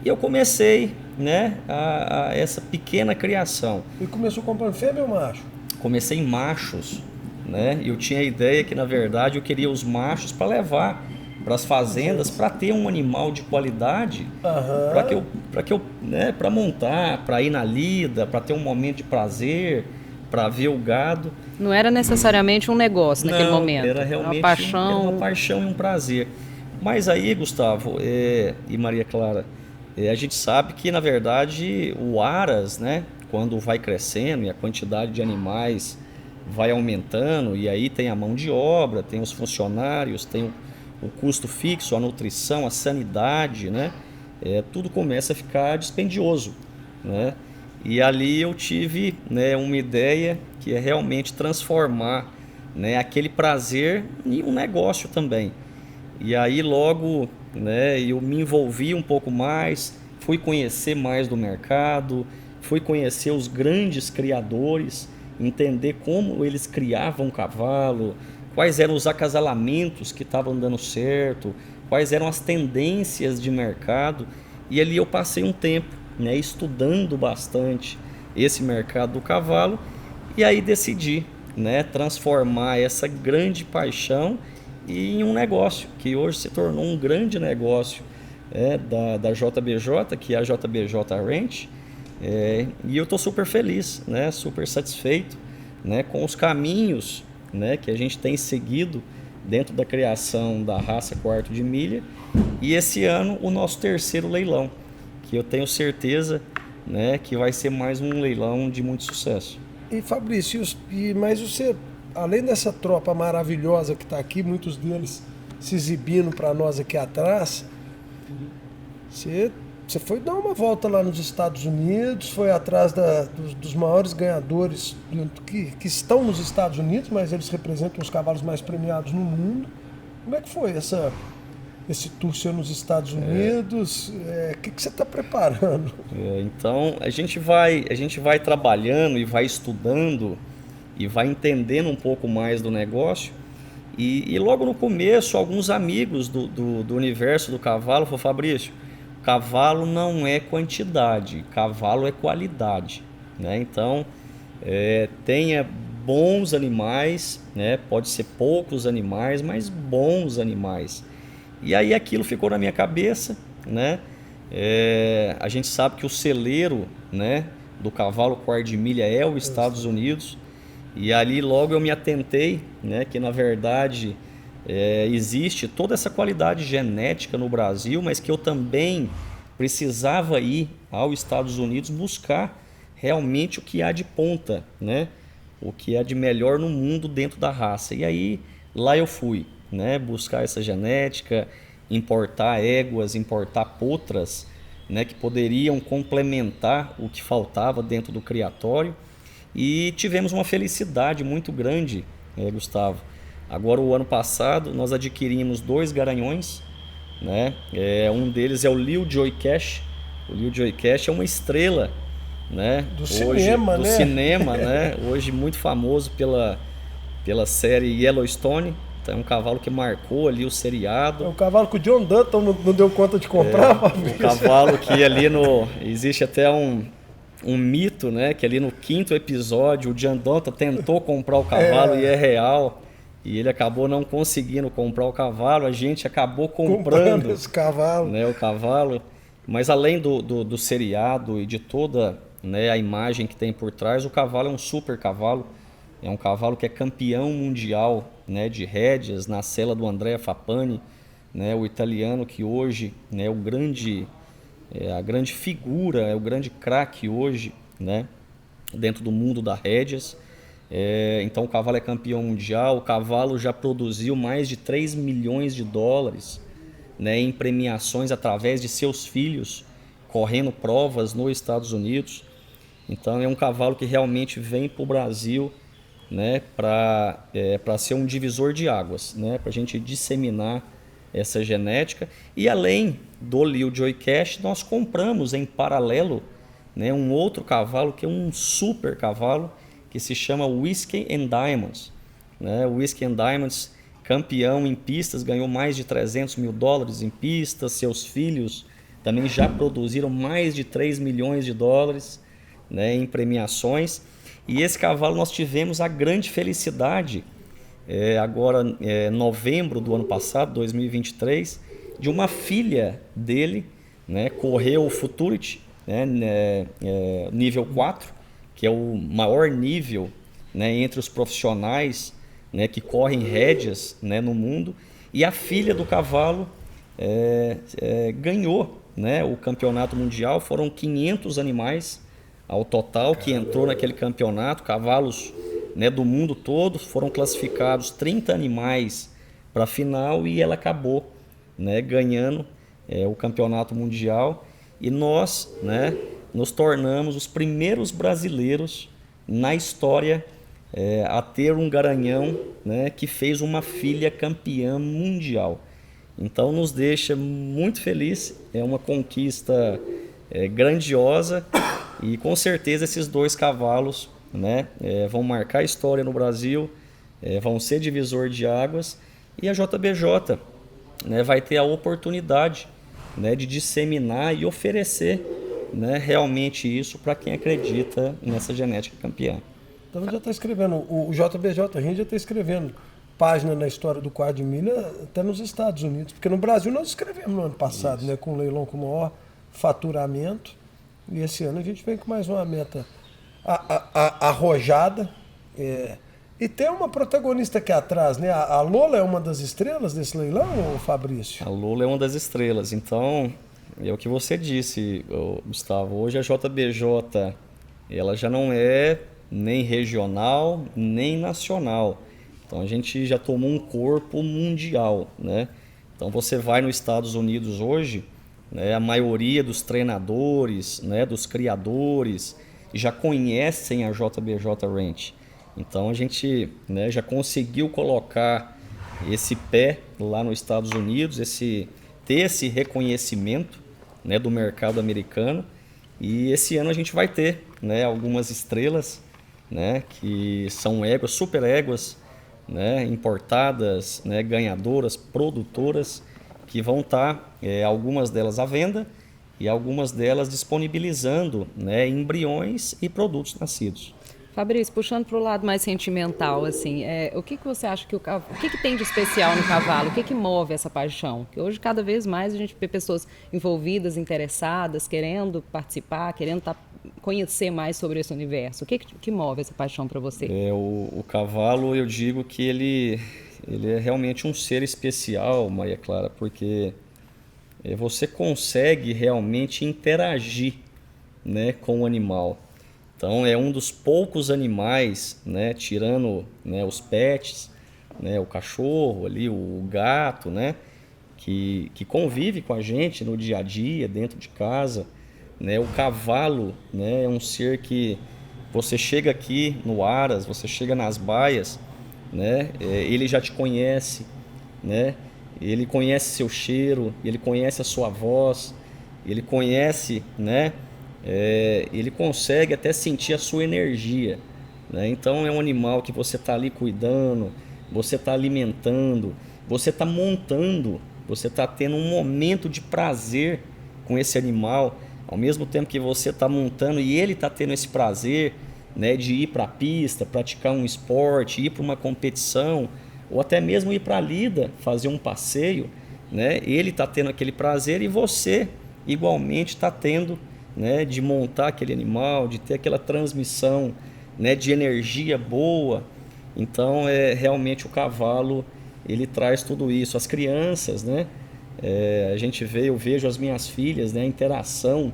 E eu comecei, né, a essa pequena criação. E começou comprando fêmea ou macho? Comecei em machos, né? Eu tinha a ideia que na verdade eu queria os machos para levar para as fazendas, para ter um animal de qualidade, para montar, para ir na lida, para ter um momento de prazer, para ver o gado. Não era necessariamente um negócio naquele momento. Era realmente uma paixão e um prazer. Mas aí, Gustavo e Maria Clara, a gente sabe que na verdade o Aras, né, quando vai crescendo e a quantidade de animais vai aumentando, e aí tem a mão de obra, tem os funcionários, tem o custo fixo, a nutrição, a sanidade, né? Tudo começa a ficar dispendioso, né? E ali eu tive, né, uma ideia que é realmente transformar, né, aquele prazer em um negócio também. E aí logo, né, eu me envolvi um pouco mais, fui conhecer mais do mercado, fui conhecer os grandes criadores, entender como eles criavam o cavalo, quais eram os acasalamentos que estavam dando certo, quais eram as tendências de mercado. E ali eu passei um tempo, né, estudando bastante esse mercado do cavalo, e aí decidi, né, transformar essa grande paixão em um negócio, que hoje se tornou um grande negócio da JBJ, que é a JBJ Ranch. E eu estou super feliz, né, super satisfeito, né, com os caminhos, né, que a gente tem seguido dentro da criação da raça quarto de milha. E esse ano o nosso terceiro leilão, que eu tenho certeza, né, que vai ser mais um leilão de muito sucesso. E Fabrício, mas você, além dessa tropa maravilhosa que está aqui, muitos deles se exibindo para nós aqui atrás, você foi dar uma volta lá nos Estados Unidos, foi atrás dos maiores ganhadores que estão nos Estados Unidos, mas eles representam os cavalos mais premiados no mundo. Como é que foi esse tour seu nos Estados Unidos? O que você está preparando? Então, a gente vai trabalhando e vai estudando e vai entendendo um pouco mais do negócio. E logo no começo, alguns amigos do universo do cavalo falaram: Fabrício, cavalo não é quantidade, cavalo é qualidade, né? Então, tenha bons animais, né? Pode ser poucos animais, mas bons animais. E aí aquilo ficou na minha cabeça, né? A gente sabe que o celeiro, né, do cavalo quarto de milha é os Estados Unidos. E ali logo eu me atentei, né, que na verdade existe toda essa qualidade genética no Brasil, mas que eu também precisava ir aos Estados Unidos buscar realmente o que há de ponta, né, o que há de melhor no mundo dentro da raça. E aí lá eu fui, né, buscar essa genética, importar éguas, importar potras, né, que poderiam complementar o que faltava dentro do criatório. E tivemos uma felicidade muito grande, Gustavo. Agora, o ano passado, nós adquirimos 2 garanhões, né? Um deles é o Lil Joy Cash. O Lil Joy Cash é uma estrela, né? Do cinema, né? Hoje muito famoso pela série Yellowstone. Então, é um cavalo que marcou ali o seriado. É um cavalo que o John Dutton não deu conta de comprar, um cavalo que ali existe até um mito, né, que ali no 5º episódio o John Dutton tentou comprar o cavalo e é real, e ele acabou não conseguindo comprar o cavalo, a gente acabou comprando esse cavalo, né, o cavalo. Mas além do seriado e de toda, né, a imagem que tem por trás, o cavalo é um super cavalo, é um cavalo que é campeão mundial, né, de rédeas na sela do Andrea Fapani, né, o italiano que hoje, né, a grande figura, é o grande craque hoje, né, dentro do mundo das rédeas. Então o cavalo é campeão mundial, o cavalo já produziu mais de 3 milhões de dólares, né, em premiações através de seus filhos, correndo provas nos Estados Unidos. Então é um cavalo que realmente vem para o Brasil, né, para ser um divisor de águas, né, para a gente disseminar essa genética. E além do Lil Joy Cash, nós compramos em paralelo, né, um outro cavalo que é um super cavalo, que se chama Whiskey and Diamonds, né? O Whiskey and Diamonds, campeão em pistas, ganhou mais de 300 mil dólares em pistas. Seus filhos também já produziram mais de 3 milhões de dólares, né, em premiações. E esse cavalo nós tivemos a grande felicidade, agora novembro do ano passado, 2023, de uma filha dele, né, correu o Futurity, né, nível 4, que é o maior nível, né, entre os profissionais, né, que correm rédeas, né, no mundo. E a filha do cavalo ganhou, né, o campeonato mundial. Foram 500 animais ao total que entrou naquele campeonato, cavalos, né, do mundo todo. Foram classificados 30 animais para a final e ela acabou, né, ganhando o campeonato mundial. E nós, né, nos tornamos os primeiros brasileiros na história a ter um garanhão, né, que fez uma filha campeã mundial. Então nos deixa muito feliz, é uma conquista grandiosa, E com certeza esses 2 cavalos, né, vão marcar a história no Brasil, vão ser divisor de águas, e a JBJ, né, vai ter a oportunidade, né, de disseminar e oferecer, né, realmente isso para quem acredita nessa genética campeã. Então já está escrevendo, o JBJ, a gente já está escrevendo página na história do quarto de milha até nos Estados Unidos, porque no Brasil nós escrevemos no ano passado, né, com um leilão com maior faturamento, e esse ano a gente vem com mais uma meta arrojada, e tem uma protagonista aqui atrás, né? A Lola é uma das estrelas desse leilão, Fabrício? A Lola é uma das estrelas, então é o que você disse, Gustavo, hoje a JBJ ela já não é nem regional, nem nacional. Então a gente já tomou um corpo mundial, né? Então você vai nos Estados Unidos hoje, né, a maioria dos treinadores, né, dos criadores já conhecem a JBJ Ranch. Então a gente, né, já conseguiu colocar esse pé lá nos Estados Unidos, ter esse reconhecimento, né, do mercado americano. E esse ano a gente vai ter, né, algumas estrelas, né, que são éguas, super éguas, né, importadas, né, ganhadoras, produtoras, que vão estar, algumas delas à venda e algumas delas disponibilizando, né, embriões e produtos nascidos. Fabrício, puxando para o lado mais sentimental, assim, o que você acha que o que tem de especial no cavalo? O que move essa paixão? Que hoje, cada vez mais, a gente vê pessoas envolvidas, interessadas, querendo participar, querendo conhecer mais sobre esse universo. O que move essa paixão para você? O cavalo, eu digo que ele é realmente um ser especial, Maria Clara, porque você consegue realmente interagir, né, com o animal. Então é um dos poucos animais, né, tirando, né, os pets, né, o cachorro ali, o gato, né, que convive com a gente no dia a dia, dentro de casa, né. O cavalo, né, é um ser que você chega aqui no Aras, você chega nas baias, né, ele já te conhece, né, ele conhece seu cheiro, ele conhece a sua voz, ele conhece, né, ele consegue até sentir a sua energia, né? Então é um animal que você está ali cuidando, você está alimentando, você está montando, você está tendo um momento de prazer com esse animal, ao mesmo tempo que você está montando e ele está tendo esse prazer, né, de ir para a pista, praticar um esporte, ir para uma competição, ou até mesmo ir para a lida, fazer um passeio, né? Ele está tendo aquele prazer e você igualmente está tendo, né, de montar aquele animal, de ter aquela transmissão, né, de energia boa. Então realmente o cavalo ele traz tudo isso. As crianças, né, eu vejo as minhas filhas, né, a interação,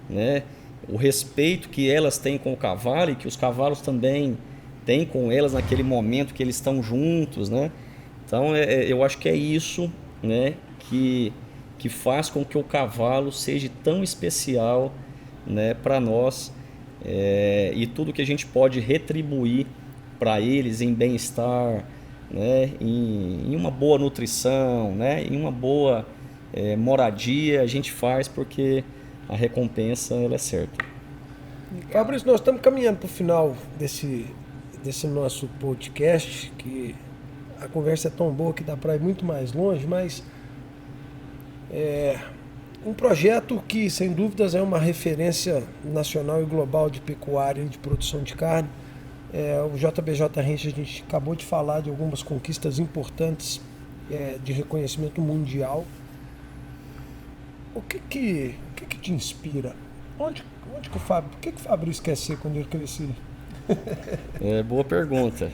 né, o respeito que elas têm com o cavalo e que os cavalos também têm com elas naquele momento que eles estão juntos, né. Então eu acho que é isso, né, que faz com que o cavalo seja tão especial, né, para nós, e tudo que a gente pode retribuir para eles em bem-estar, né, em uma boa nutrição, né, em uma boa moradia, a gente faz porque a recompensa ela é certa. Fabrício, nós estamos caminhando para o final desse nosso podcast, que a conversa é tão boa que dá para ir muito mais longe, mas um projeto que, sem dúvidas, é uma referência nacional e global de pecuária e de produção de carne. O JBJ Ranch, a gente acabou de falar de algumas conquistas importantes de reconhecimento mundial. O que te inspira? Por que o Fabrício quer ser quando ele crescer? Boa pergunta.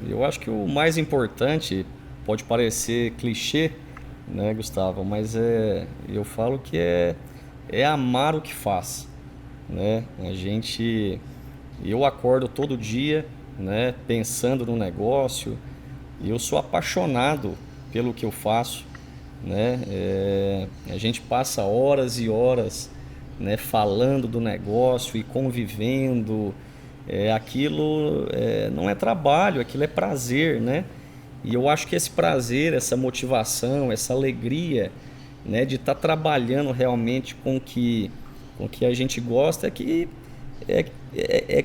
Eu acho que o mais importante, pode parecer clichê, né, Gustavo, mas eu falo que é amar o que faz, né? Eu acordo todo dia, né, pensando no negócio, e eu sou apaixonado pelo que eu faço, né? A gente passa horas e horas, né, falando do negócio e convivendo. Aquilo não é trabalho, aquilo é prazer, né? E eu acho que esse prazer, essa motivação, essa alegria, né, de estar trabalhando realmente com O que a gente gosta é que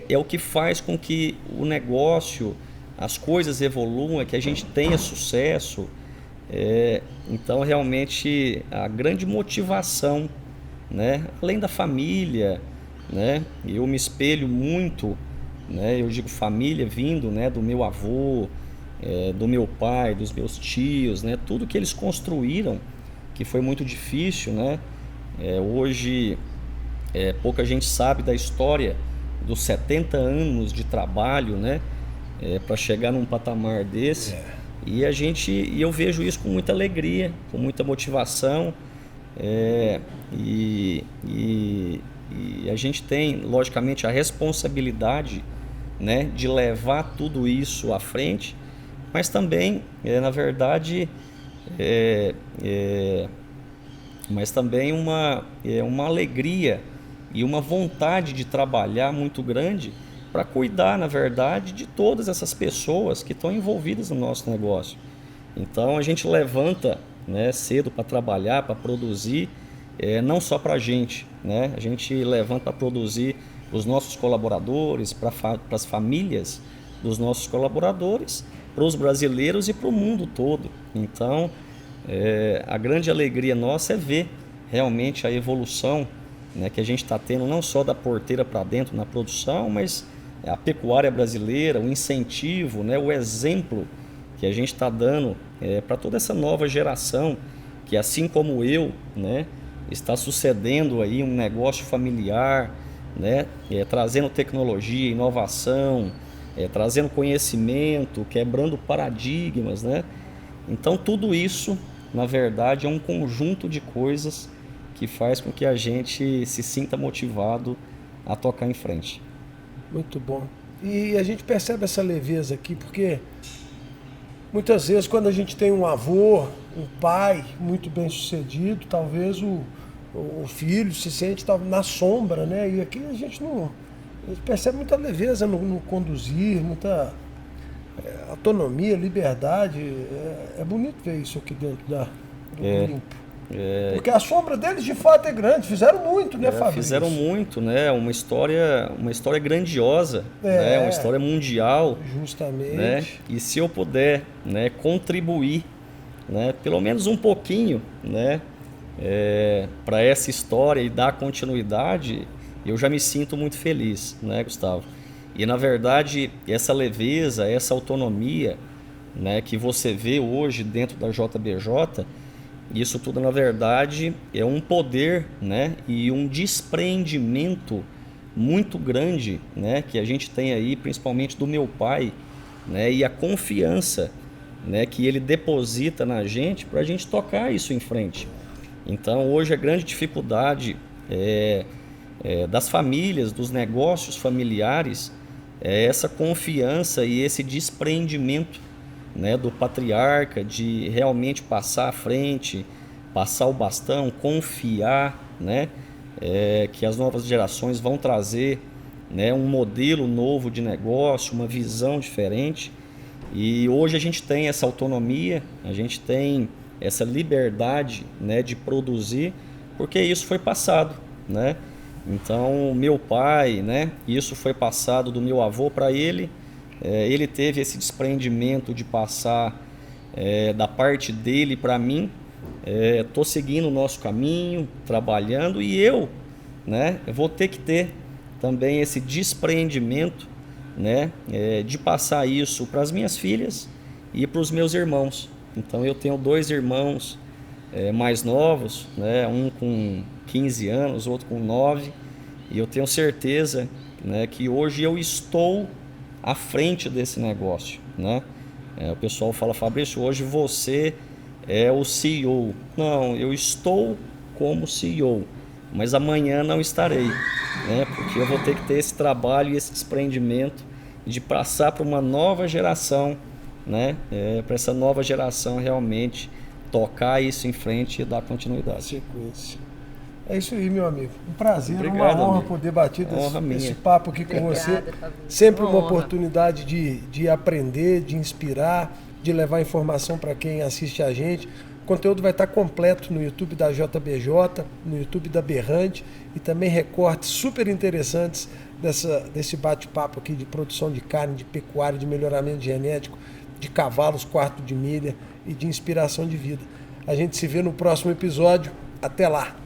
é o que faz com que o negócio, as coisas evoluam, é que a gente tenha sucesso. Então, realmente, a grande motivação, né? Além da família, né? Eu me espelho muito, né? Eu digo família vindo, né? Do meu avô, do meu pai, dos meus tios, né? Tudo que eles construíram, que foi muito difícil, né? Hoje, pouca gente sabe da história dos 70 anos de trabalho, né? Para chegar num patamar desse. E eu vejo isso com muita alegria, com muita motivação. E a gente tem, logicamente, a responsabilidade, né, de levar tudo isso à frente, mas também, na verdade, mas também uma alegria e uma vontade de trabalhar muito grande para cuidar, na verdade, de todas essas pessoas que estão envolvidas no nosso negócio. Então a gente levanta, né, cedo para trabalhar, para produzir, não só para a gente, né? A gente levanta para produzir os nossos colaboradores, para as famílias dos nossos colaboradores, para os brasileiros e para o mundo todo. Então a grande alegria nossa é ver realmente a evolução, né, que a gente está tendo, não só da porteira para dentro na produção, mas a pecuária brasileira, o incentivo, né, o exemplo que a gente está dando para toda essa nova geração, que assim como eu, né, está sucedendo aí um negócio familiar, né, trazendo tecnologia, inovação, trazendo conhecimento, quebrando paradigmas, né? Então tudo isso, na verdade, é um conjunto de coisas que faz com que a gente se sinta motivado a tocar em frente. Muito bom. E a gente percebe essa leveza aqui, porque muitas vezes quando a gente tem um avô, um pai muito bem sucedido, talvez o filho se sente na sombra, né? E aqui a gente percebe muita leveza no conduzir, muita autonomia, liberdade. É bonito ver isso aqui dentro do Limpo. Porque a sombra deles de fato é grande, fizeram muito, né, Fabrício? Fizeram muito, né? Uma história grandiosa, né? Uma história mundial. Justamente. Né? E se eu puder, né, contribuir, né, pelo menos um pouquinho, né, para essa história e dar continuidade, eu já me sinto muito feliz, né, Gustavo? E na verdade, essa leveza, essa autonomia, né, que você vê hoje dentro da JBJ, isso tudo, na verdade, é um poder, né, e um despreendimento muito grande, né, que a gente tem aí, principalmente do meu pai, né, e a confiança, né, que ele deposita na gente para a gente tocar isso em frente. Então, hoje, a grande dificuldade das famílias, dos negócios familiares, é essa confiança e esse despreendimento, né, do patriarca, de realmente passar à frente, passar o bastão, confiar, né, que as novas gerações vão trazer, né, um modelo novo de negócio, uma visão diferente. E hoje a gente tem essa autonomia, a gente tem essa liberdade, né, de produzir, porque isso foi passado, né? Então, meu pai, né, isso foi passado do meu avô para ele. Ele teve esse desprendimento de passar da parte dele para mim. Estou seguindo o nosso caminho, trabalhando, e eu, né, vou ter que ter também esse despreendimento, né, de passar isso para as minhas filhas e para os meus irmãos. Então eu tenho 2 irmãos mais novos, né, um com 15 anos, outro com 9, e eu tenho certeza, né, que hoje eu estou à frente desse negócio, né? O pessoal fala: Fabrício, hoje você é o CEO. Não, eu estou como CEO, mas amanhã não estarei, né? Porque eu vou ter que ter esse trabalho e esse desprendimento de passar para uma nova geração, né? Para essa nova geração realmente tocar isso em frente e dar continuidade. Sequência. É isso aí, meu amigo. Um prazer, Obrigado, uma honra amigo. poder bater esse papo aqui com Obrigada, você. Fabrício. Sempre uma honra. oportunidade de aprender, de inspirar, de levar informação para quem assiste a gente. O conteúdo vai estar completo no YouTube da JBJ, no YouTube da Berrante e também recortes super interessantes desse bate-papo aqui de produção de carne, de pecuária, de melhoramento genético, de cavalos, quarto de milha e de inspiração de vida. A gente se vê no próximo episódio. Até lá!